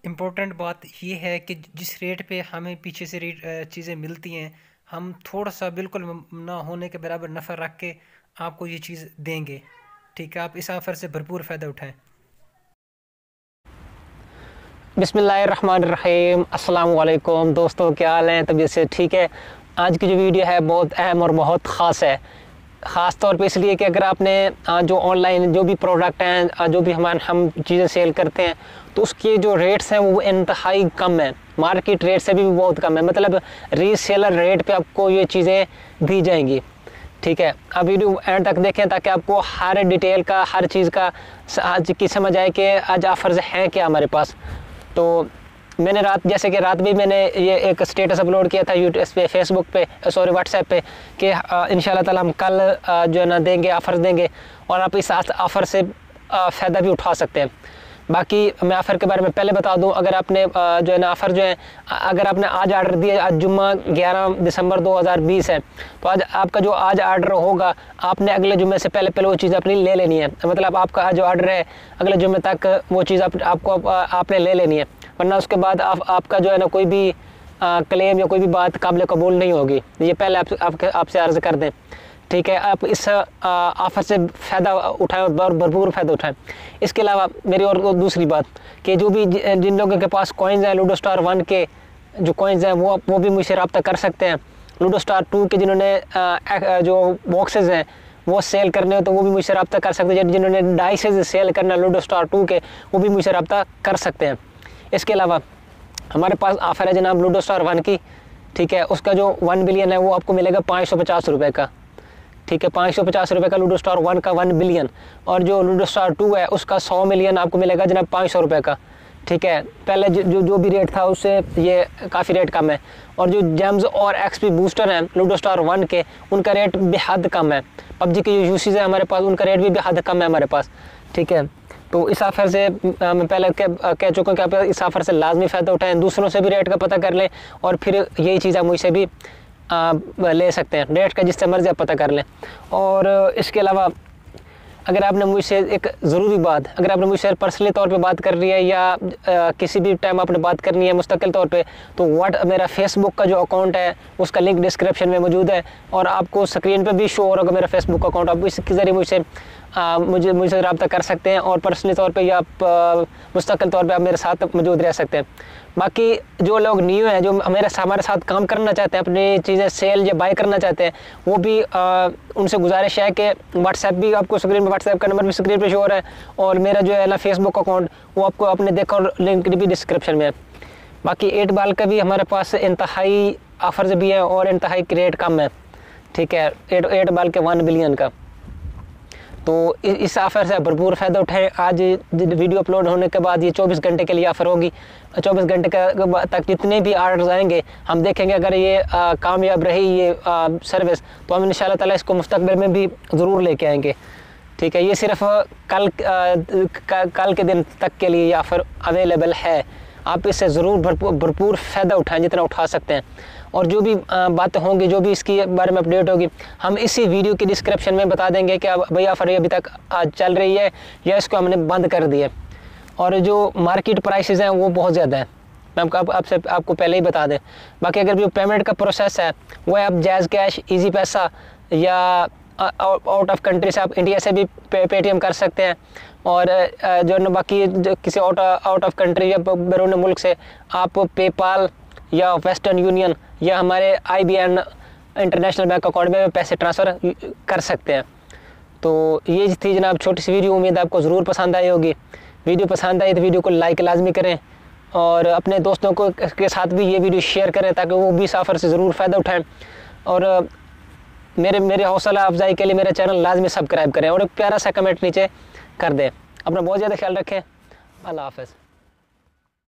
Important बात ये है कि जिस रेट पे हमें पीछे से चीज़ें मिलती हैं, हम थोड़ा सा बिल्कुल ना होने के बराबर नफ़ा रख के आपको ये चीज़ देंगे। ठीक है, आप इस ऑफ़र से भरपूर फ़ायदा उठाएं। बिस्मिल्लाहिर्रहमानिर्रहीम। अस्सलाम वालेकुम दोस्तों, क्या हाल है? तबीयत से ठीक है? आज की जो वीडियो है बहुत अहम और बहुत ख़ास है। ख़ास तौर पे इसलिए कि अगर आपने जो ऑनलाइन जो भी प्रोडक्ट हैं, जो भी हम चीज़ें सेल करते हैं, तो उसके जो रेट्स हैं वो इंतहाई कम है, मार्केट रेट से भी बहुत कम है। मतलब रीसेलर रेट पे आपको ये चीज़ें दी जाएंगी। ठीक है, अब वीडियो एंड तक देखें ताकि आपको हर डिटेल का, हर चीज़ का आज की समझ आए कि आज ऑफ़र्स हैं क्या हमारे पास। तो मैंने जैसे कि रात भी मैंने ये एक स्टेटस अपलोड किया था यूट्यूब पे, फेसबुक पे, सॉरी व्हाट्सएप पे, कि इंशाल्लाह ताला हम कल जो है ना देंगे, ऑफ़र देंगे और आप इस ऑफ़र से फ़ायदा भी उठा सकते हैं। बाकी मैं ऑफ़र के बारे में पहले बता दूं, अगर आपने जो है ना ऑफ़र जो है, अगर आपने आज ऑर्डर दिया, आज जुम्मा 11 दिसंबर 2020 है, तो आज आपका जो आज ऑर्डर होगा, आपने अगले जुम्मे से पहले वो चीज़ अपनी ले लेनी है। मतलब आपका आज जो ऑर्डर है अगले जुम्मे तक वो चीज़ आपने ले लेनी है, वरना उसके बाद आपका जो है ना कोई भी क्लेम या कोई भी बात काबिल कबूल नहीं होगी। ये पहले आपसे अर्ज़ कर दें। ठीक है, आप इस ऑफ़र से फ़ायदा उठाएं और भरपूर फ़ायदा उठाएं। इसके अलावा मेरी और दूसरी बात कि जो भी जिन लोगों के पास कॉइन्स हैं, लूडो स्टार 1 के जो कॉइन्स हैं वो भी मुझसे रब्ता कर सकते हैं। लूडो स्टार 2 के जिन्होंने जो बॉक्सेस हैं वो सेल करने हो तो वो भी मुझसे रब्ता कर सकते हैं। जिन्होंने डाइसेस सेल करना लूडो स्टार 2 के, वो भी मुझसे रब्ता कर सकते हैं। इसके अलावा हमारे पास ऑफ़र है जनाब लूडो स्टार 1 की। ठीक है, उसका जो 1 बिलियन है वो आपको मिलेगा 550 रुपये का। ठीक है, 550 रुपये का लूडो स्टार 1 का 1 बिलियन, और जो लूडो स्टार 2 है उसका 100 मिलियन आपको मिलेगा जनाब 500 रुपये का। ठीक है, पहले जो भी रेट था उससे ये काफ़ी रेट कम है। और जो जेम्स और एक्सपी बूस्टर हैं लूडो स्टार 1 के, उनका रेट बेहद कम है। पबजी के जो यूसीज है हमारे पास, उनका रेट भी बेहद कम है हमारे पास। ठीक है, तो इस ऑफ़र से मैं पहले कह चुका हूँ कि आप इस ऑफ़र से लाजमी फ़ायदा उठाएं, दूसरों से भी रेट का पता कर लें और फिर यही चीज़ आप मुझसे भी ले सकते हैं। रेट का जिससे मर्ज़ी आप पता कर लें। और इसके अलावा अगर आपने मुझसे एक ज़रूरी बात, अगर आपने मुझसे पर्सनली तौर पे बात करनी है या किसी भी टाइम आपने बात करनी है मुस्तकिल तौर पे, तो मेरा फेसबुक का जो अकाउंट है उसका लिंक डिस्क्रिप्शन में मौजूद है और आपको स्क्रीन पे भी शो हो रहा होगा मेरा फेसबुक अकाउंट। आप इसके ज़रिए मुझसे रब्ता कर सकते हैं और पर्सनली तौर पे या मुस्तकिल तौर पे आप मेरे साथ मौजूद रह सकते हैं। बाकी जो लोग न्यू हैं, जो हमारे साथ काम करना चाहते हैं, अपनी चीज़ें सेल या बाय करना चाहते हैं, वो भी उनसे गुजारिश है कि व्हाट्सएप भी आपको स्क्रीन पे, व्हाट्सएप का नंबर भी स्क्रीन पे शो हो रहा है और मेरा जो है ना फेसबुक अकाउंट वो आपको आपने देखा और लिंक भी डिस्क्रिप्शन में है। बाकी 8 बॉल का भी हमारे पास इंतहाई ऑफ़र्स भी है और इंतहाई रेट कम है। ठीक है, 8 बॉल के 1 बिलियन का। तो इस ऑफ़र से भरपूर फ़ायदा उठाएं। आज वीडियो अपलोड होने के बाद ये 24 घंटे के लिए ऑफ़र होगी। 24 घंटे तक जितने भी ऑर्डर्स आएंगे हम देखेंगे, अगर ये कामयाब रही ये सर्विस, तो हम इंशाल्लाह ताला इसको मुस्तकबिल में भी ज़रूर लेके आएंगे। ठीक है, ये सिर्फ कल के दिन तक के लिए ये ऑफ़र अवेलेबल है। आप इससे ज़रूर भरपूर फ़ायदा उठाएं जितना उठा सकते हैं। और जो भी बातें होंगी, जो भी इसके बारे में अपडेट होगी, हम इसी वीडियो की डिस्क्रिप्शन में बता देंगे कि भैया ऑफ़र अभी तक चल रही है या इसको हमने बंद कर दिया। और जो मार्केट प्राइसेस हैं वो बहुत ज़्यादा है, मैं आपको पहले ही बता दें। बाकी अगर भी पेमेंट का प्रोसेस है वो है आप जैज़ कैश, ईजी पैसा या आउट ऑफ कंट्री से आप इंडिया से भी पेटीएम कर सकते हैं। और जो न बाकी किसी आउट ऑफ कंट्री या बैरून मुल्क से आप पेपाल या वेस्टर्न यूनियन या हमारे IBN इंटरनेशनल बैंक अकाउंट में पैसे ट्रांसफ़र कर सकते हैं। तो ये थी जनाब छोटी सी वीडियो, उम्मीद आपको ज़रूर पसंद आई होगी। वीडियो पसंद आई तो वीडियो को लाइक लाजमी करें और अपने दोस्तों के साथ भी ये वीडियो शेयर करें ताकि वो भी इस ऑफ़र से ज़रूर फ़ायदा उठाएं। और मेरे हौसला अफजाई के लिए मेरा चैनल लाजमी सब्सक्राइब करें और एक प्यारा सा कमेंट नीचे कर दें। अपना बहुत ज़्यादा ख्याल रखें। अल्लाह हाफ़िज़।